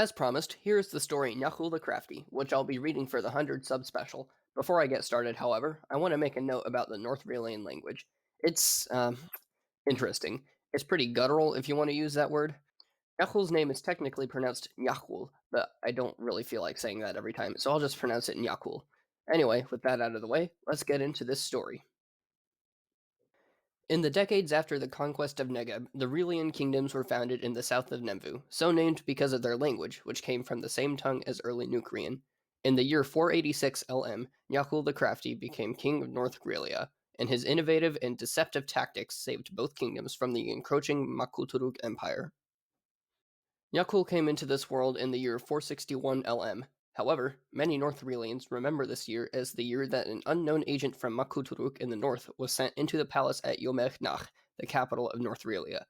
As promised, here is the story Niaxul the Crafty, which I'll be reading for the 100 sub special. Before I get started, however, I want to make a note about the North Reelian language. It's interesting. It's pretty guttural, if you want to use that word. Niaxul's name is technically pronounced Niaxul, but I don't really feel like saying that every time, so I'll just pronounce it Niaxul. Anyway, with that out of the way, let's get into this story. In the decades after the conquest of Negeb, the Reelian kingdoms were founded in the south of Nemvu, so named because of their language, which came from the same tongue as early Nucrian. In the year 486 LM, Niaxul the Crafty became king of North Reelia, and his innovative and deceptive tactics saved both kingdoms from the encroaching Makuturuk Empire. Niaxul came into this world in the year 461 LM. However, many North Reelians remember this year as the year that an unknown agent from Makuturuk in the north was sent into the palace at Yomech-Nach, the capital of North Reelia.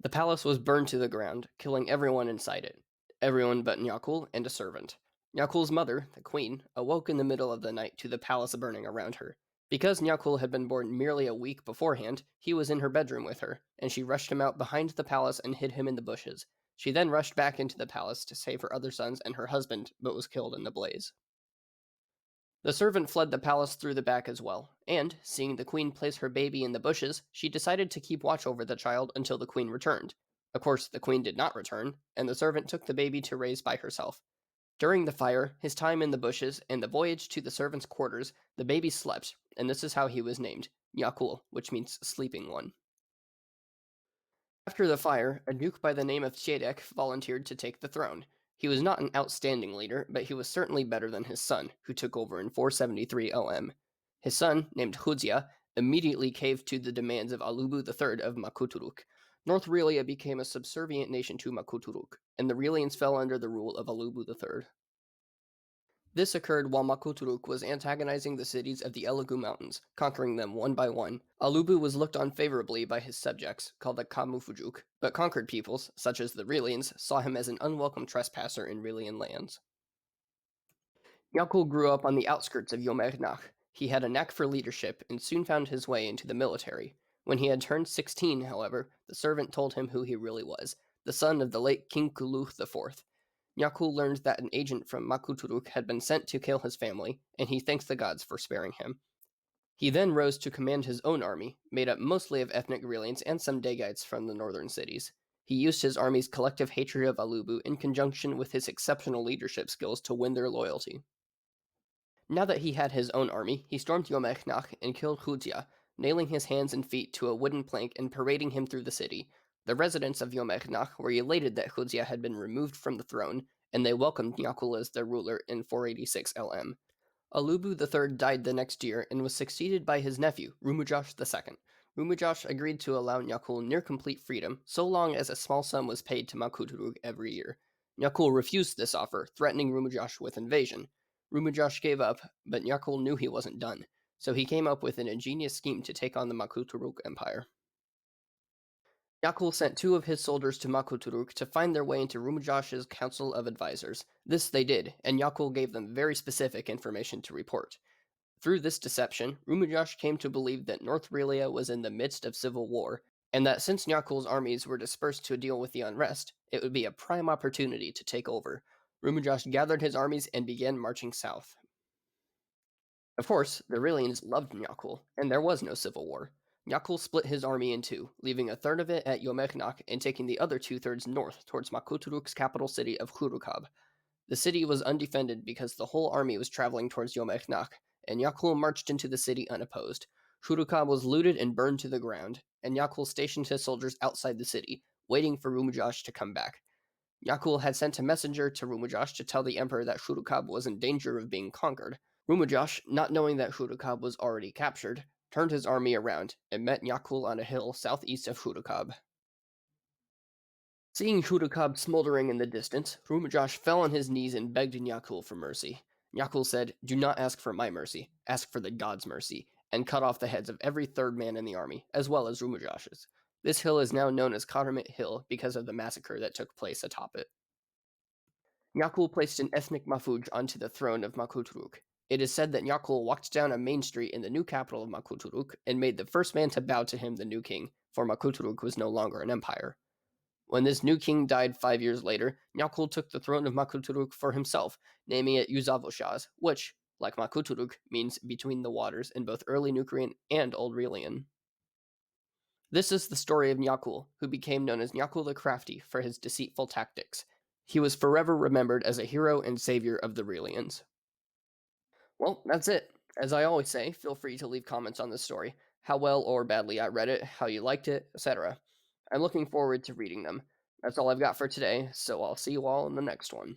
The palace was burned to the ground, killing everyone inside it. Everyone but Niaxul and a servant. Niaxul's mother, the queen, awoke in the middle of the night to the palace burning around her. Because Niaxul had been born merely a week beforehand, he was in her bedroom with her, and she rushed him out behind the palace and hid him in the bushes. She then rushed back into the palace to save her other sons and her husband, but was killed in the blaze. The servant fled the palace through the back as well, and, seeing the queen place her baby in the bushes, she decided to keep watch over the child until the queen returned. Of course, the queen did not return, and the servant took the baby to raise by herself. During the fire, his time in the bushes, and the voyage to the servant's quarters, the baby slept, and this is how he was named, Niaxul, which means sleeping one. After the fire, a duke by the name of Tjedek volunteered to take the throne. He was not an outstanding leader, but he was certainly better than his son, who took over in 473 LM. His son, named Huzia, immediately caved to the demands of Alubu III of Makuturuk. North Reelia became a subservient nation to Makuturuk, and the Reelians fell under the rule of Alubu III. This occurred while Makuturuk was antagonizing the cities of the Elegoo Mountains, conquering them one by one. Alubu was looked on favorably by his subjects, called the Kamufujuk, but conquered peoples, such as the Reelians, saw him as an unwelcome trespasser in Reelian lands. Niaxul grew up on the outskirts of Yomech-Nach. He had a knack for leadership and soon found his way into the military. When he had turned 16, however, the servant told him who he really was, the son of the late King Kuluh IV. Niaxul learned that an agent from Makuturuk had been sent to kill his family, and he thanked the gods for sparing him. He then rose to command his own army, made up mostly of ethnic Reelians and some Dagites from the northern cities. He used his army's collective hatred of Alubu in conjunction with his exceptional leadership skills to win their loyalty. Now that he had his own army, he stormed Yomech-Nach and killed Huzia, nailing his hands and feet to a wooden plank and parading him through the city. The residents of Yomech-Nach were elated that Huzia had been removed from the throne, and they welcomed Niaxul as their ruler in 486 LM. Alubu III died the next year and was succeeded by his nephew, Rumujah II. Rumujah agreed to allow Niaxul near complete freedom, so long as a small sum was paid to Makuturuk every year. Niaxul refused this offer, threatening Rumujah with invasion. Rumujah gave up, but Niaxul knew he wasn't done, so he came up with an ingenious scheme to take on the Makuturuk Empire. Niaxul sent two of his soldiers to Makuturuk to find their way into Rumujah's council of advisors. This they did, and Niaxul gave them very specific information to report. Through this deception, Rumujah came to believe that North Reelia was in the midst of civil war, and that since Niaxul's armies were dispersed to deal with the unrest, it would be a prime opportunity to take over. Rumujah gathered his armies and began marching south. Of course, the Reelians loved Niaxul, and there was no civil war. Niaxul split his army in two, leaving a third of it at Yomech-Nach and taking the other two-thirds north towards Makuturuk's capital city of Khurukab. The city was undefended because the whole army was traveling towards Yomech-Nach, and Niaxul marched into the city unopposed. Khurukab was looted and burned to the ground, and Niaxul stationed his soldiers outside the city, waiting for Rumujah to come back. Niaxul had sent a messenger to Rumujah to tell the emperor that Khurukab was in danger of being conquered. Rumujah, not knowing that Khurukab was already captured, turned his army around and met Niaxul on a hill southeast of Khurukab. Seeing Khurukab smoldering in the distance, Rumujah fell on his knees and begged Niaxul for mercy. Niaxul said, "Do not ask for my mercy, ask for the gods' mercy," and cut off the heads of every third man in the army, as well as Rumujah's. This hill is now known as Karamit Hill because of the massacre that took place atop it. Niaxul placed an ethnic Mafuj onto the throne of Makuturuk. It is said that Niaxul walked down a main street in the new capital of Makuturuk and made the first man to bow to him the new king, for Makuturuk was no longer an empire. When this new king died 5 years later, Niaxul took the throne of Makuturuk for himself, naming it Yuzavoshaz, which, like Makuturuk, means between the waters in both early Nucrian and Old Reelian. This is the story of Niaxul, who became known as Niaxul the Crafty for his deceitful tactics. He was forever remembered as a hero and savior of the Reelians. Well, that's it. As I always say, feel free to leave comments on this story, how well or badly I read it, how you liked it, etc. I'm looking forward to reading them. That's all I've got for today, so I'll see you all in the next one.